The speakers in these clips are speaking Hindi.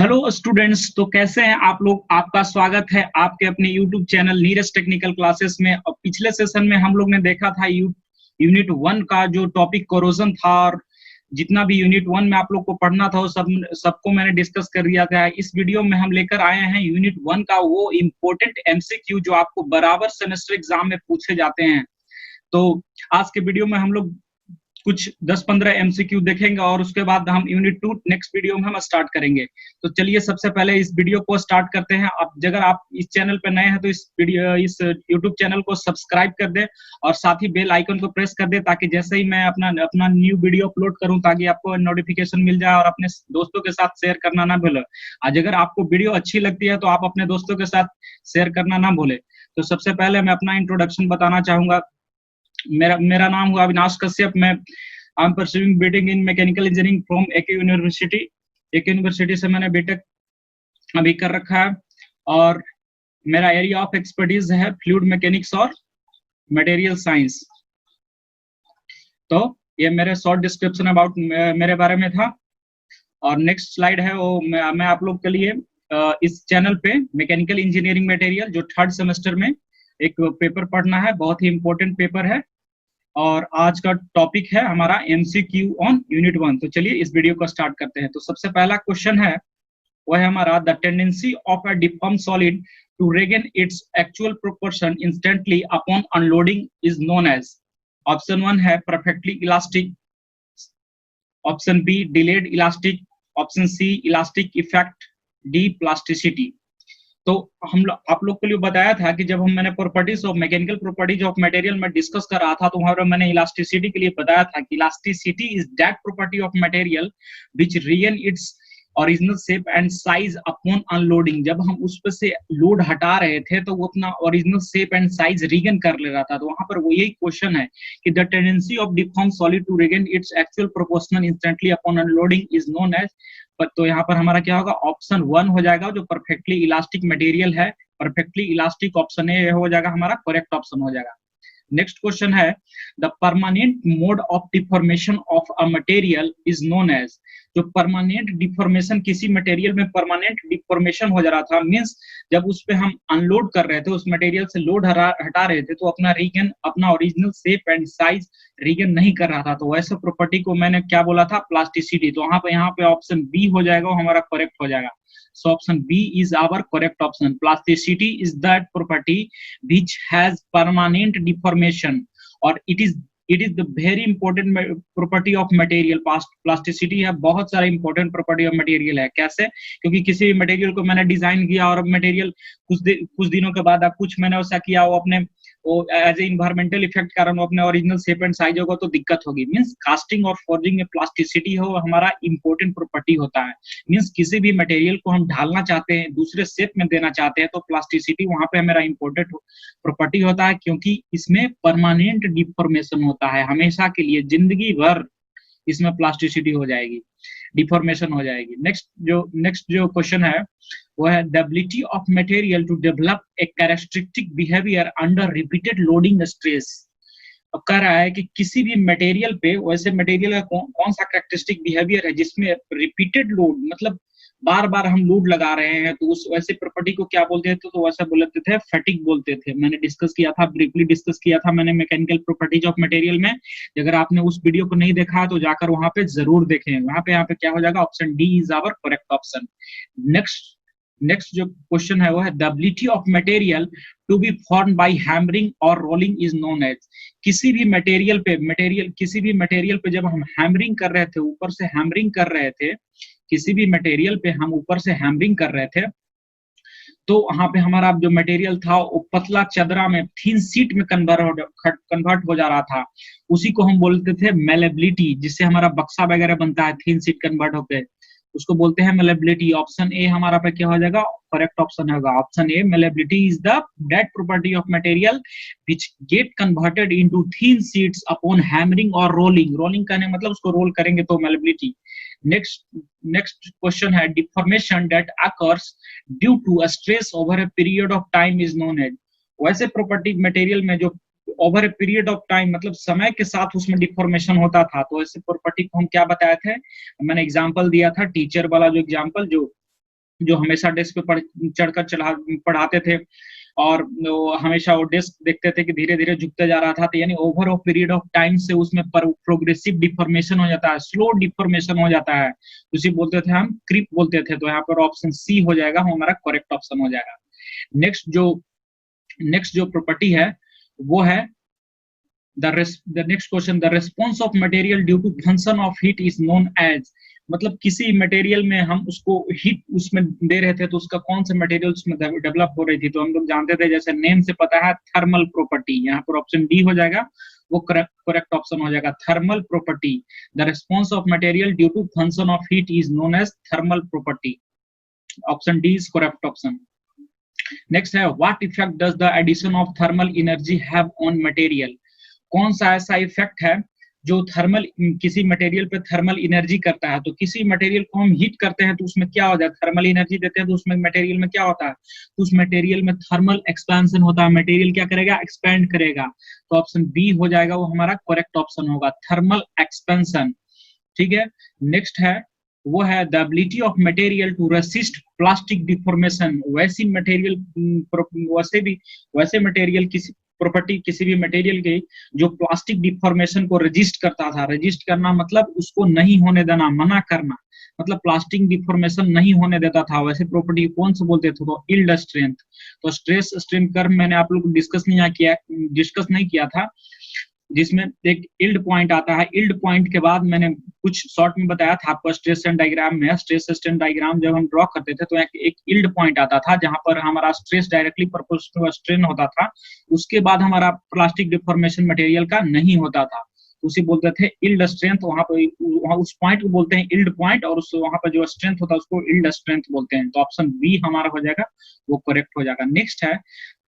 हेलो स्टूडेंट्स, तो कैसे हैं आप लोग। आपका स्वागत है आपके अपने YouTube channel Neeraj technical classes में। और पिछले सेशन में हम लोग ने देखा था यूनिट 1 का जो टॉपिक कोरोजन था, और जितना भी यूनिट 1 में आप लोग को पढ़ना था वो सबको मैंने डिस्कस कर दिया था। इस वीडियो में हम लेकर आए हैं यूनिट 1 का वो इम्पोर्टेंट एमसीक्यू जो आपको बराबर सेमेस्टर एग्जाम में पूछे जाते हैं। तो आज के वीडियो में हम लोग कुछ 10-15 एमसीक्यू देखेंगे और उसके बाद हम यूनिट 2 नेक्स्ट वीडियो में हम स्टार्ट करेंगे। तो चलिए सबसे पहले इस वीडियो को स्टार्ट करते हैं। अब अगर आप इस चैनल पर नए हैं तो इस यूट्यूब चैनल को सब्सक्राइब कर दें और साथ ही बेल आइकन को प्रेस कर दें, ताकि जैसे ही मैं अपना न्यू वीडियो अपलोड करूं ताकि आपको नोटिफिकेशन मिल जाए, और अपने दोस्तों के साथ शेयर करना ना भूलें। आज अगर आपको वीडियो अच्छी लगती है तो आप अपने दोस्तों के साथ शेयर करना ना भूलें। तो सबसे पहले मैं अपना इंट्रोडक्शन बताना चाहूंगा। मेरा नाम हुआ अविनाश कश्यप। मैं I am pursuing BTech in mechanical engineering from AK university. AK university से मैंने बीटेक अभी कर रखा है, और मेरा एरिया ऑफ एक्सपर्टीज है फ्लूइड मैकेनिक्स और मटेरियल साइंस। तो ये मेरे शॉर्ट डिस्क्रिप्शन अबाउट मेरे बारे में था। और नेक्स्ट स्लाइड है वो मैं आप लोग के लिए इस चैनल पे मैकेनिकल इंजीनियरिंग मटेरियल जो 3rd सेमेस्टर में एक पेपर पढ़ना है, बहुत ही इंपॉर्टेंट पेपर है। और आज का टॉपिक है हमारा एमसीक्यू ऑन यूनिट 1। तो चलिए इस वीडियो को स्टार्ट करते हैं। तो सबसे पहला क्वेश्चन है वह है हमारा, the tendency of a deform solid to regain its actual proportion instantly upon unloading is known as। Option 1 है perfectly elastic, option B delayed elastic, option C elastic effect, D plasticity. तो आप लोग के लिए बताया था कि जब मैंने properties of mechanical properties of material में डिस्कस कर रहा था तो वहां पर मैंने इलास्टिसिटी के लिए बताया था कि elasticity is that property of material which retain its original shape and size upon unloading. जब हम उस पर से लोड हटा रहे थे तो वो अपना original shape and size regain कर ले रहा था। तो वहां पर वो यही क्वेश्चन है कि the tendency of deform solid to regain its actual proportional instantly upon unloading is known as. तो यहाँ पर हमारा क्या होगा, ऑप्शन 1 हो जाएगा जो परफेक्टली इलास्टिक मटेरियल है। परफेक्टली इलास्टिक ऑप्शन ए हो जाएगा हमारा करेक्ट ऑप्शन हो जाएगा। नेक्स्ट क्वेश्चन है, the permanent mode of deformation of a material is known as. जो परमानेंट डिफॉर्मेशन, किसी मटेरियल में परमानेंट डिफॉर्मेशन हो जा रहा था, मींस जब उस पे हम अनलोड कर रहे थे, उस मटेरियल से लोड हटा रहे थे, तो अपना original shape and size regain नहीं कर रहा था। तो वैसे प्रॉपर्टी को मैंने क्या बोला था, प्लास्टिसिटी। तो यहाँ पे ऑप्शन बी हो जाएगा, वो हमारा करेक्ट हो जाएगा। So option B is our correct option. Plasticity is that property which has permanent deformation, or it is the very important property of material. Plasticity है बहुत सारे important property of material है। कैसे? क्योंकि किसी भी मटेरियल को मैंने डिजाइन किया और मटेरियल कुछ दिनों के बाद कुछ मैंने ऐसा किया वो एज ए इन्वायरमेंटल इफेक्ट कारण वो अपने ओरिजिनल शेप एंड साइज होगा तो दिक्कत होगी। मींस कास्टिंग और फॉर्जिंग में प्लास्टिसिटी हो हमारा इंपॉर्टेंट प्रॉपर्टी होता है। मींस किसी भी मटेरियल को हम ढालना चाहते हैं, दूसरे शेप में देना चाहते हैं, तो प्लास्टिसिटी वहां पे मेरा इंपॉर्टेंट प्रॉपर्टी होता है, क्योंकि इसमें परमानेंट डिफॉर्मेशन होता है। हमेशा के लिए जिंदगी भर इसमें प्लास्टिसिटी हो जाएगी, डिफॉर्मेशन हो जाएगी। नेक्स्ट जो क्वेश्चन है वो है, the ability of material to develop a characteristic behaviour under repeated loading stress. अब कह रहा है कि किसी भी मटेरियल पे, वैसे मटेरियल का कौन सा कैरेक्टरिस्टिक बिहेवियर है जिसमें रिपीटेड लोड, मतलब बार बार हम लोड लगा रहे हैं, तो उस वैसे प्रॉपर्टी को क्या बोलते थे, तो वैसा बोलते थे फैटिग बोलते थे। मैंने डिस्कस किया था, ब्रीफली डिस्कस किया था मैंने मैकेनिकल प्रॉपर्टीज ऑफ मटेरियल में। अगर आपने उस वीडियो को नहीं देखा तो जाकर वहां पे जरूर देखें। वहां पे यहाँ पे क्या हो जाएगा, option D is our correct option. Next जो क्वेश्चन है वो है, the ability of material to be form by hammering और रोलिंग इज नोन एज। किसी भी मटेरियल पे जब हम हैमरिंग कर रहे थे, ऊपर से हैमरिंग कर रहे थे, किसी भी मटेरियल पे हम ऊपर से हैमरिंग कर रहे थे, तो वहां पे हमारा जो मटेरियल था वो पतला चदरा में थिन शीट में कन्वर्ट हो जा रहा था। उसी को हम बोलते थे मेलेबिलिटी, जिससे हमारा बक्सा वगैरह बनता है थिन शीट कन्वर्ट होकर, उसको बोलते हैं मेलेबिलिटी। ऑप्शन ए हमारा पे क्या हो जाएगा, करेक्ट ऑप्शन होगा। Option A, malleability is the that property of material which get converted into thin sheets upon hammering और रोलिंग। रोलिंग करने मतलब उसको रोल करेंगे तो मेलेबिलिटी। नेक्स्ट क्वेश्चन है, deformation that occurs due to a stress over a period of time is known as. वैसे प्रॉपर्टी मटेरियल में जो over a period of time, मतलब समय के साथ उसमें डिफॉर्मेशन होता था, तो ऐसे प्रॉपर्टी को हम क्या बताए थे, मैंने एग्जांपल दिया था टीचर वाला जो एग्जांपल, जो जो हमेशा डेस्क पे चढ़कर पढ़ाते थे और हमेशा वो डेस्क देखते थे कि धीरे धीरे झुकते जा रहा था, तो यानी over of period of time से उसमें प्रोग्रेसिव डिफॉर्मेशन हो जाता है, स्लो डिफॉर्मेशन हो जाता है, उसी बोलते थे हम क्रीप बोलते थे। तो यहाँ पर ऑप्शन सी हो जाएगा, वो हमारा करेक्ट ऑप्शन हो जाएगा। नेक्स्ट जो प्रॉपर्टी है वो है the next question, the response of material due to function of heat is known as, मतलब किसी मटेरियल में हम उसको हीट उसमें दे रहे थे तो उसका कौन सा मटेरियल उसमें डेवलप हो रही थी, तो हम लोग जानते थे, जैसे नेम से पता है, थर्मल प्रॉपर्टी। यहाँ पर ऑप्शन डी हो जाएगा, वो करेक्ट ऑप्शन हो जाएगा, thermal property. The response of material due to function of heat is known as thermal property. Option D is correct option. Next है, what effect does the addition of thermal energy have on material, कौन सा ऐसा इफेक्ट है जो थर्मल किसी मटेरियल पे थर्मल एनर्जी करता है। तो किसी मटेरियल को हम हीट करते हैं तो उसमें क्या हो जाता है, थर्मल एनर्जी देते हैं तो उसमें मटेरियल में क्या होता है, तो उस मटेरियल में थर्मल एक्सपेंशन होता है, मटेरियल क्या करेगा, एक्सपेंड करेगा। तो ऑप्शन बी हो जाएगा, वो हमारा करेक्ट ऑप्शन होगा, थर्मल एक्सपेंशन। ठीक है, नेक्स्ट है वो है the ability of material to resist plastic deformation. वैसे मटेरियल किसी प्रॉपर्टी किसी भी मटेरियल की जो प्लास्टिक डिफॉर्मेशन को रेजिस्ट करता था। रेजिस्ट करना मतलब उसको नहीं होने देना, मना करना, मतलब प्लास्टिक डिफॉर्मेशन नहीं होने देता था। वैसे प्रॉपर्टी कौन से बोलते थे, तो यील्ड स्ट्रेंथ। तो स्ट्रेस स्ट्रेन कर्व मैंने आप लोग डिस्कस नहीं किया था, जिसमें एक यील्ड पॉइंट आता है। यील्ड पॉइंट के बाद मैंने कुछ शॉर्ट में बताया था आपको, स्ट्रेस स्ट्रेन डायग्राम में, स्ट्रेस स्ट्रेन डायग्राम जब हम ड्रॉ करते थे तो एक यील्ड पॉइंट आता था जहां पर हमारा स्ट्रेस डायरेक्टली प्रोपोर्शनल स्ट्रेन होता था। उसके बाद हमारा प्लास्टिक डिफॉर्मेशन मटेरियल का नहीं होता था, उसे बोलते थे यील्ड स्ट्रेंथ। वहां पर उस पॉइंट को बोलते हैं यील्ड पॉइंट, और उस वहां पर जो स्ट्रेंथ होता है उसको यील्ड स्ट्रेंथ बोलते हैं। तो ऑप्शन बी हमारा हो जाएगा, वो करेक्ट हो जाएगा। नेक्स्ट है,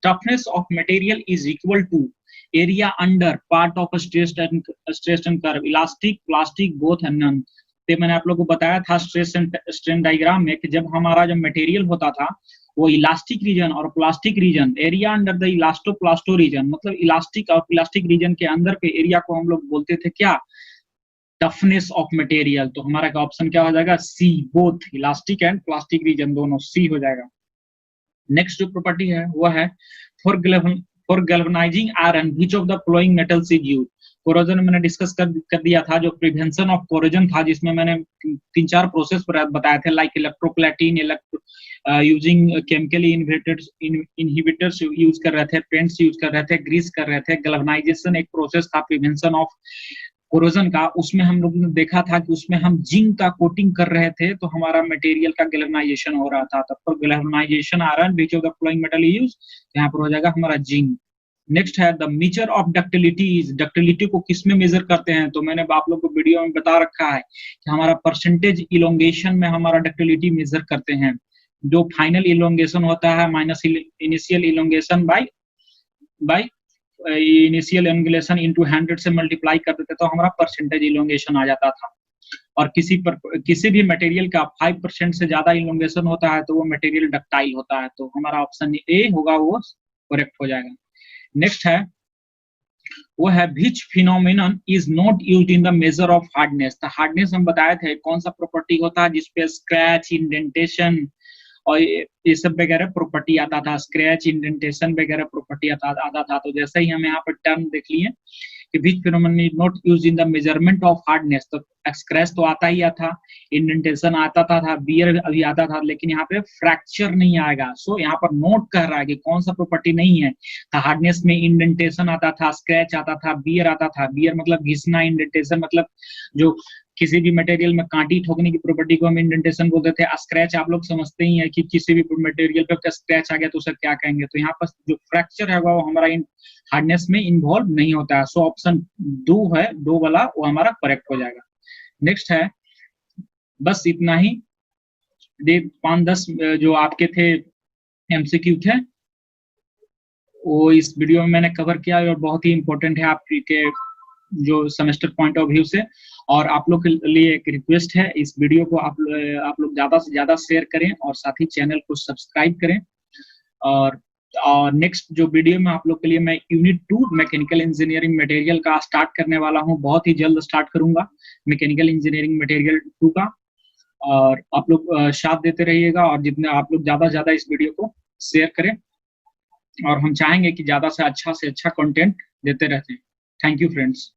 toughness of material is equal to area under part of stress and curve, elastic, plastic, both and none. तो मैंने आप लोगों को बताया था स्ट्रेस एंड स्ट्रेन डायग्राम में कि जब हमारा जो मटेरियल होता था वो इलास्टिक रीजन और plastic region, area under the elasto region, मतलब इलास्टिक और प्लास्टिक रीजन के अंदर के एरिया को हम लोग बोलते थे क्या, टफनेस ऑफ मटेरियल। तो हमारा का ऑप्शन क्या हो जाएगा, C, both elastic and plastic region, दोनों सी हो जाएगा। नेक्स्ट जो प्रॉपर्टी है वो है for galvanising iron which of the following metals is used. Corrosion मैंने डिस्कस कर दिया था, जो प्रिवेंशन ऑफ कोरोजन था, जिसमें मैंने 3-4 प्रोसेस बताए थे, like electroplating, using chemically inhibitors use कर रहे थे, पेंट्स यूज कर रहे थे, ग्रीस कर रहे थे। गैल्वेनाइजेशन एक प्रोसेस था प्रिवेंशन ऑफ कोरोजन का, उसमें हम लोग ने देखा था कि उसमें हम जिंक का कोटिंग कर रहे थे तो हमारा मटेरियल का गैल्वेनाइजेशन हो रहा था। तब पर galvanisation iron which of the following metal use, यहाँ पर हो जाएगा हमारा जिंक। नेक्स्ट है the measure of ductility is, ductility को किस में मेजर करते हैं, तो मैंने आप लोग को वीडियो में बता रखा है कि हमारा परसेंटेज इलोंगेशन में हमारा डक्टिलिटी मेजर करते हैं। जो फाइनल इलोंगेशन होता है minus initial elongation by initial angulation into 100 से मल्टीप्लाई कर देते तो हमारा परसेंटेज इलोंगेशन आ जाता था। और किसी भी मटेरियल का 5% से ज्यादा इलोंगेशन होता है तो वो मटेरियल डक्टाइल होता है। तो हमारा ऑप्शन ए होगा, वो करेक्ट हो जाएगा। नेक्स्ट है वो है which phenomenon is not used in the measure of hardness. तो हार्डनेस हम बताए थे कौन सा प्रॉपर्टी होता है जिसपे स्क्रैच, इंडेंटेशन और ये सब वगैरह प्रॉपर्टी आता था, स्क्रैच, इंडेंटेशन वगैरह प्रॉपर्टी आता था। तो जैसे ही हम यहाँ पर टर्म देख लिए कि which phenomenon is not used in the measurement of hardness, तो स्क्रैच तो आता ही था, इंडेंटेशन आता था, बियर अभी आता था, लेकिन यहाँ पे फ्रैक्चर नहीं आएगा। सो यहाँ पर नोट कर रहा है कि कौन सा प्रॉपर्टी नहीं है। तो हार्डनेस में इंडेंटेशन आता था, स्क्रैच आता था, बियर आता था। बियर मतलब घिसना, इंडेंटेशन मतलब जो किसी भी मटेरियल में कांटी ठोकने की प्रॉपर्टी को हम इंडेंटेशन बोलते थे। स्क्रैच आप लोग समझते ही है कि किसी भी मटेरियल पे स्क्रैच आ गया तो उसे क्या कहेंगे। तो यहाँ पर जो फ्रैक्चर है वो हमारा हार्डनेस में इन्वॉल्व नहीं होता है। सो ऑप्शन 2 है, 2 वाला, वो हमारा करेक्ट हो जाएगा। नेक्स्ट है, बस इतना ही, 5-10 जो आपके थे एमसीक्यू थे वो इस वीडियो में मैंने कवर किया और बहुत ही इंपॉर्टेंट है आपके जो सेमेस्टर पॉइंट ऑफ व्यू से। और आप लोग के लिए एक रिक्वेस्ट है, इस वीडियो को आप लोग ज्यादा से ज्यादा शेयर करें और साथ ही चैनल को सब्सक्राइब करें। और नेक्स्ट जो वीडियो में आप लोग के लिए मैं यूनिट 2 मैकेनिकल इंजीनियरिंग मटेरियल का स्टार्ट करने वाला हूं, बहुत ही जल्द स्टार्ट करूंगा मैकेनिकल इंजीनियरिंग मटेरियल 2 का। और आप लोग साथ देते रहिएगा, और जितने आप लोग ज़्यादा से ज़्यादा इस वीडियो को शेयर करें, और हम चाहेंगे कि ज़्यादा से अच्छा कंटेंट देते रहते हैं। Thank you friends.